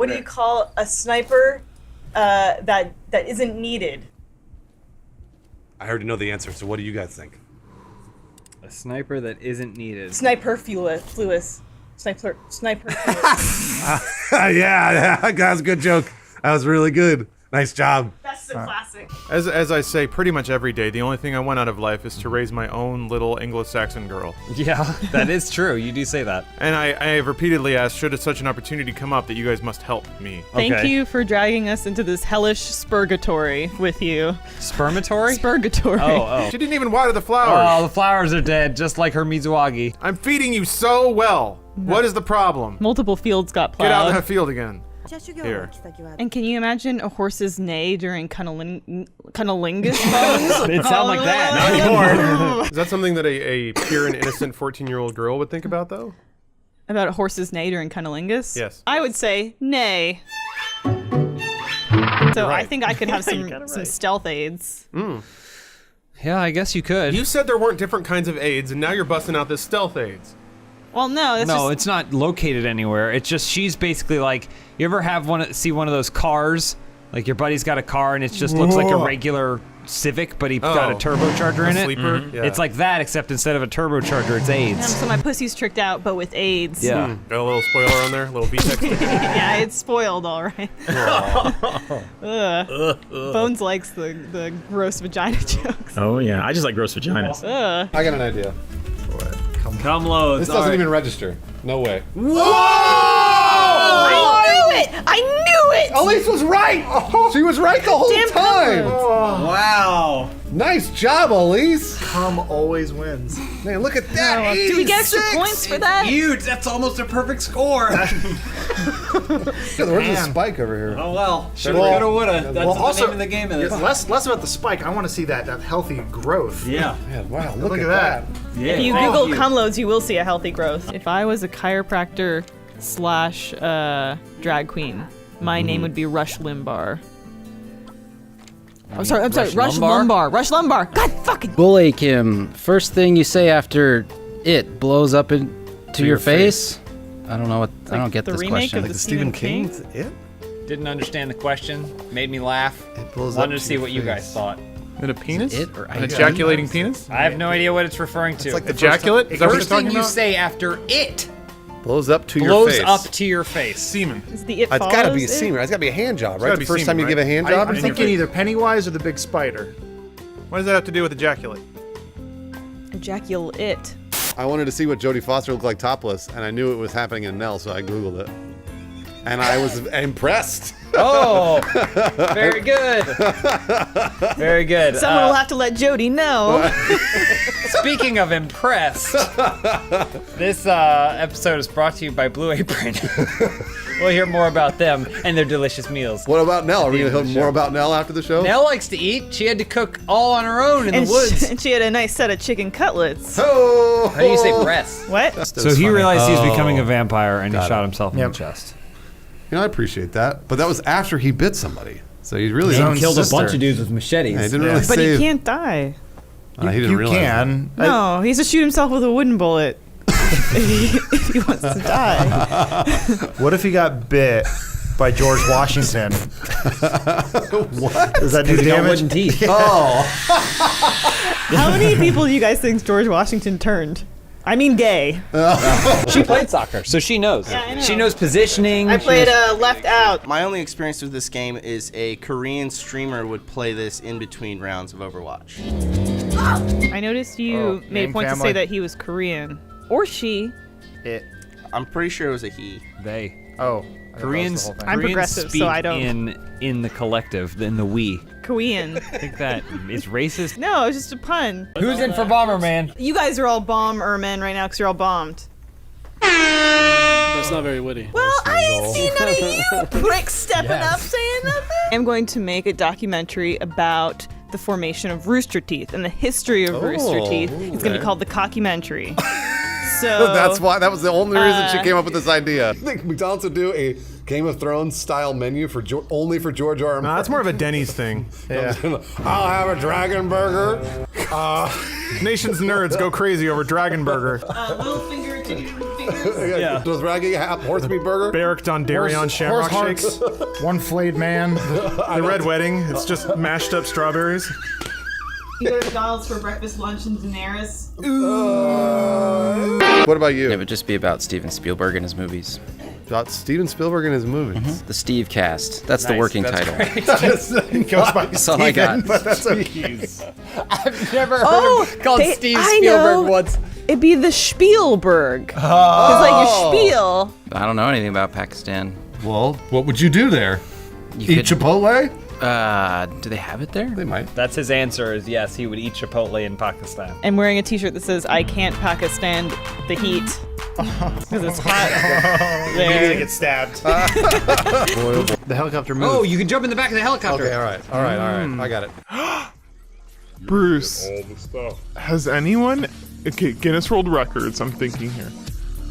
What do you call a sniper that isn't needed? I already know the answer, so what do you guys think? A sniper that isn't needed. Sniper fluus. Sniper fluus. Yeah, that was a good joke. That was really good. Nice job. That's so classic. As I say pretty much every day, the only thing I want out of life is to raise my own little Anglo-Saxon girl. Yeah, that is true. You do say that. And I have repeatedly asked, should such an opportunity come up, that you guys must help me. Thank you for dragging us into this hellish Spergatory with you. Spermatory? Spergatory. Oh. She didn't even water the flowers. Oh, the flowers are dead, just like her Mizuagi. I'm feeding you so well. What is the problem? Multiple fields got plowed. Get out in that field again. Here. And can you imagine a horse's neigh during cunnilingus bones? It sound like that. Not anymore. Is that something that a pure and innocent 14-year-old girl would think about, though? About a horse's neigh during cunnilingus? Yes. I would say neigh. So I think I could have some stealth aids. Yeah, I guess you could. You said there weren't different kinds of aids, and now you're busting out this stealth aids. Well, no, that's just... it's not located anywhere. It's just she's basically like, you ever have see one of those cars? Like your buddy's got a car and it just looks like a regular Civic, but he got a turbocharger in it. Sleeper? Yeah. It's like that, except instead of a turbocharger, it's AIDS. So my pussy's tricked out, but with AIDS. Yeah. Got a little spoiler on there, a little VTEX. Yeah, it's spoiled, all right. Bones likes the gross vagina jokes. Oh yeah, I just like gross vaginas. I got an idea. Cum Loads. This doesn't even register. No way. Whoa! I knew it! Elyse was right! She was right the whole Damn time! Wow. Nice job, Elyse! Cum always wins. Man, look at that! Do we get extra 86! points for that? Huge. That's almost a perfect score. Where's the spike over here? Oh well. Shoulda, Well, coulda, woulda. That's the also- name of the game of this. Less about the spike. I want to see that healthy growth. Yeah. Man, wow, look at at that. Yeah. If you Google cum loads, you will see a healthy growth. If I was a chiropractor / drag queen, my name would be Rush Lumbar. I'm sorry, Rush Lumbar. Rush Lumbar. God fucking. Bully Kim, first thing you say after it blows up into your face? I don't know what. I don't get the this remake question. of the Stephen King. It? Didn't understand the question. Made me laugh. blows Wanted up to see your what you face. guys thought. Is it a penis? It or An ejaculating penis? I have no idea what it's referring to. It's like the ejaculate? Is that what you're First thing talking you about? say after it Blows up to your blows face. up to your face. Semen. Is the it It's follows gotta be a it? semen. It's gotta be a hand job, right? gotta The be first semen, time you right? give a hand job? I'm thinking either Pennywise or the big spider. What does that have to do with ejaculate? Ejaculate. I wanted to see what Jodie Foster looked like topless, and I knew it was happening in Nell, so I Googled it. And I was impressed. Oh, very good. Very good. Someone will have to let Jody know. Speaking of impressed, this episode is brought to you by Blue Apron. We'll hear more about them and their delicious meals. What about Nell? Are we the gonna end of hear the more show. about Nell after the show? Nell likes to eat. She had to cook all on her own in And the woods. and she had a nice set of chicken cutlets. Oh! How do you say breasts? What? So he realized he was becoming a vampire and he Got shot it. himself in the chest. You know, I appreciate that, but that was after he bit somebody. So he really He killed sister. a bunch of dudes with machetes. Yeah, he didn't really But save. he can't die. He didn't You realize that. can. No, he has to shoot himself with a wooden bullet if he wants to die. What if he got bit by George Washington? What? Does that do damage? wooden teeth. Oh, How many people do you guys think George Washington turned? I mean gay. She played soccer, so she knows. Yeah, I know. She knows positioning. I she played knows- left out. My only experience with this game is a Korean streamer would play this in between rounds of Overwatch. I noticed you made a name point to family. say that he was Korean. Or she. I'm pretty sure it was a he. They. Oh. Koreans, I'm Koreans progressive, speak so I don't- in the collective, in the we. Kowean. I think that is racist. No, it was just a pun. Who's in for Bomberman? You guys are all bombermen right now because you're all bombed. That's not very witty. Well, I ain't seen none of you pricks stepping up saying nothing. I'm going to make a documentary about the formation of rooster teeth and the history of rooster teeth. It's going to be called the Cockumentary. So that's why. That was the only reason she came up with this idea. I think McDonald's would do a Game of Thrones style menu for only for George R. R. No, that's more of a Denny's thing. I'll have a dragon burger. Nation's nerds go crazy over Dragon Burger. little finger to Yeah. Does Raggy have horse meat burger? Barrack Dondarrion Shamrock horse Shakes. hearts, one flayed man. The Red Wedding. It's just mashed up strawberries. You go to McDonald's for breakfast, lunch, and Daenerys. What about you? It would just be about Steven Spielberg and his movies. About Steven Spielberg and his movies. The Steve cast. That's the working title. It goes by That's all I got. but that's okay. I've never heard him called Steve I Spielberg know. once. It'd be the Spielberg. It's like your spiel. I don't know anything about Pakistan. Well, what would you do there? Eat Chipotle? Do they have it there? They might. That's his answer is yes, he would eat Chipotle in Pakistan. And wearing a t-shirt that says, I can't Pakistan the heat. Because it's hot there. Get stabbed. The helicopter moved. Oh, you can jump in the back of the helicopter. Okay, all right. I got it. Bruce, has anyone, okay, Guinness World Records, I'm thinking here.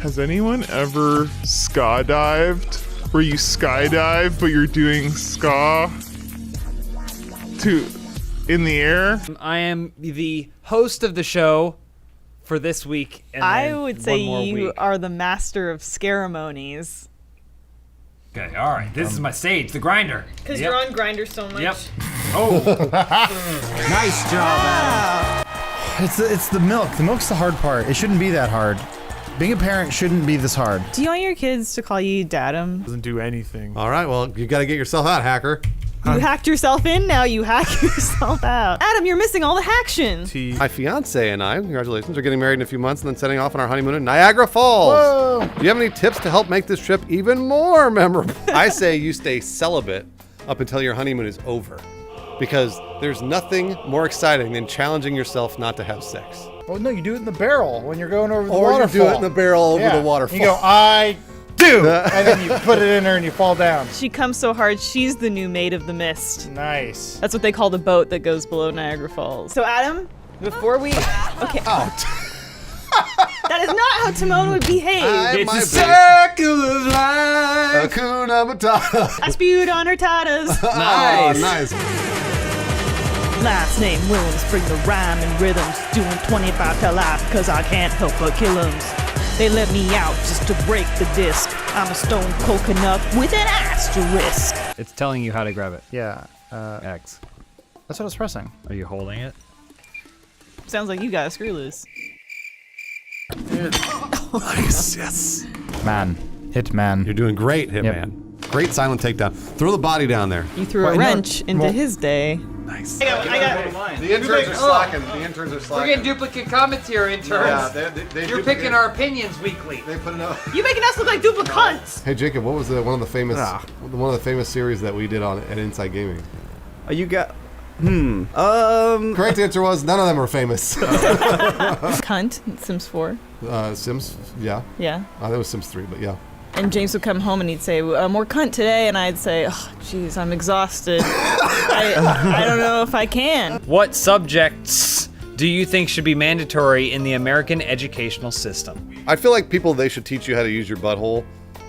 Has anyone ever skydived, where you skydive, but you're doing ska in the air? I am the host of the show for this week. And I then would say one more you week. are the master of Scare-a-monies. Okay, all right. This is my stage, the grinder. Because you're on Grindr so much. Yep. Oh. Nice job, Adam. It's the milk. The milk's the hard part. It shouldn't be that hard. Being a parent shouldn't be this hard. Do you want your kids to call you Dadam? Doesn't do anything. All right, well, you got to get yourself out, hacker. You hacked yourself in, now you hack yourself out. Adam, you're missing all the haction. My fiance and I, congratulations, are getting married in a few months and then setting off on our honeymoon in Niagara Falls. Whoa. Do you have any tips to help make this trip even more memorable? I say you stay celibate up until your honeymoon is over, because there's nothing more exciting than challenging yourself not to have sex. Oh no, you do it in the barrel when you're going over the Or waterfall. you do it in the barrel over Yeah. the waterfall. You go, I do, and then you put it in there and you fall down. She comes so hard, she's the new Maid of the Mist. Nice. That's what they call the boat that goes below Niagara Falls. So Adam, before we... Okay. That is not how Timon would behave. It's a circle of life. Hakuna Matata. I spewed on her tatas. Nice. Nice. Last name Willems, bring the rhyme and rhythms. Doing 25 to life, cause I can't help but kill 'ems. They let me out just to break the disc. I'm a stone coconut with an asterisk. It's telling you how to grab it. Yeah. X. That's what I was pressing. Are you holding it? Sounds like you got a screw loose. Nice. Yes. Man. Hitman. You're doing great, Hitman. Great silent takedown. Throw the body down there. You threw a wrench into his day. Nice. I got The interns are slacking. The interns are slacking. We're getting duplicate commentary interns. Yeah, they You're picking our opinions weekly. They put it up. You making us look like Duplicunts. Hey Jacob, what was one of the famous series that we did at Inside Gaming? You got. Correct answer was none of them are famous. Cunt, Sims 4. Sims, yeah. Yeah. That was Sims 3, but yeah. And James would come home and he'd say, more cunt today, and I'd say, oh, jeez, I'm exhausted. I don't know if I can. What subjects do you think should be mandatory in the American educational system? I feel like they should teach you how to use your butthole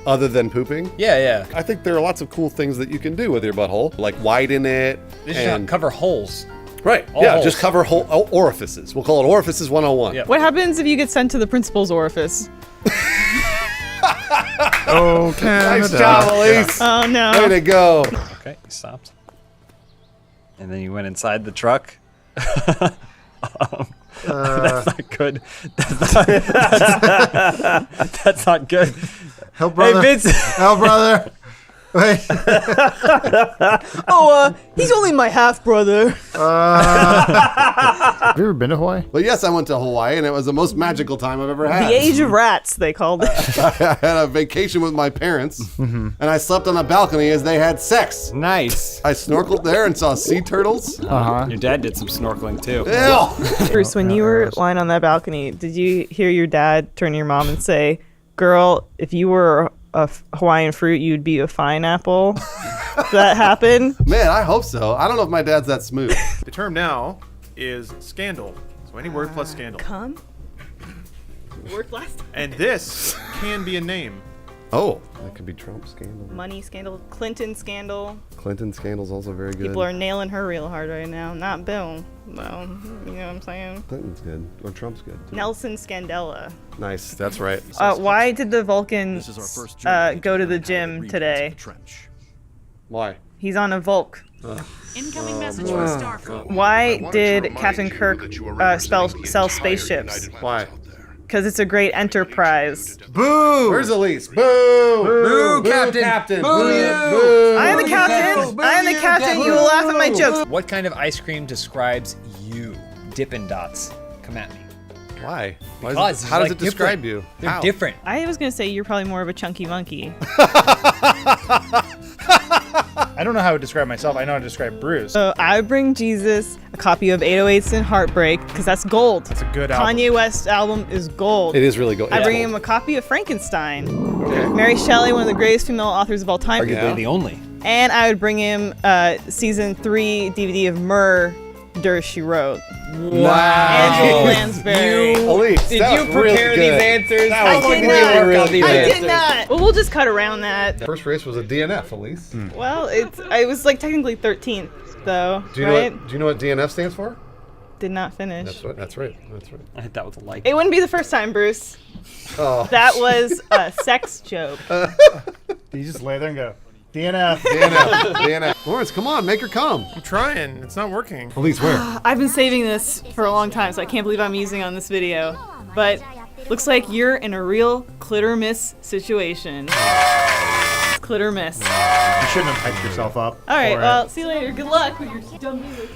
other than pooping. Yeah. I think there are lots of cool things that you can do with your butthole, like widen it. They should not cover holes. Right. All yeah, holes. just cover orifices. We'll call it Orifices 101. Yep. What happens if you get sent to the principal's orifice? Oh, Canada. Nice job, Elyse. Oh, no. Way to go. Okay, you stopped. And then you went inside the truck. That's not good. That's not good. Help, brother. Hey, Vince. Help, brother. Wait. He's only my half-brother. Have you ever been to Hawaii? But yes, I went to Hawaii, and it was the most magical time I've ever had. The age of rats, they called it. I had a vacation with my parents, and I slept on a balcony as they had sex. Nice. I snorkeled there and saw sea turtles. Your dad did some snorkeling too. Ew. Bruce, when you were lying on that balcony, did you hear your dad turn to your mom and say, girl, if you were a Hawaiian fruit, you'd be a Fineapple? Did that happen? Man, I hope so. I don't know if my dad's that smooth. The term now is scandal. So any word plus scandal. Come? Worked last time. And this can be a name Oh, that could be Trump scandal. Money scandal, Clinton scandal. Clinton scandal's also very good. People are nailing her real hard right now. Not Bill, though. You know what I'm saying? Clinton's good, or Trump's good. Too. Nelson Scandela. Nice, that's right. Why did the Vulcan go to the gym today? Why? He's on a Vulc. Incoming message from Starfleet. Why did Captain Kirk sell spaceships? Why? Because it's a great enterprise. Boo! Where's Elyse? Boo! Boo, Captain! Boo you! Boo! I am the captain! I am the captain! You will laugh at my jokes! What kind of ice cream describes you? Dippin' Dots. Come at me. Why? Because how does like it describe you? They're How? different. I was gonna say you're probably more of a chunky monkey. I don't know how to describe myself. I know how to describe Bruce. So I would bring Jesus a copy of 808s and Heartbreak, because that's gold. That's a good album. Kanye West's album is gold. It is really gold. I bring him a copy of Frankenstein. Okay. Mary Shelley, one of the greatest female authors of all time. Arguably the only. And I would bring him season 3 DVD of Myrrh-dur She Wrote. Angela Lansbury. Elyse, Did you prepare these answers? I did not. Work out these I answers? did not. Well, we'll just cut around that. First race was a DNF, Elyse. Well, I was like technically 13th though. Do you know what DNF stands for? Did not finish. That's right. I hit that with a like. It wouldn't be the first time, Bruce. Oh. That was a sex joke. You just lay there and go, DNF. DNF. Lawrence, come on, make her come. I'm trying. It's not working. Elyse, where? I've been saving this for a long time, so I can't believe I'm using it on this video. But looks like you're in a real Clitormiss situation. Clitormiss. You shouldn't have hyped yourself up. All right, for it. well, see you later. Good luck with your dumb music.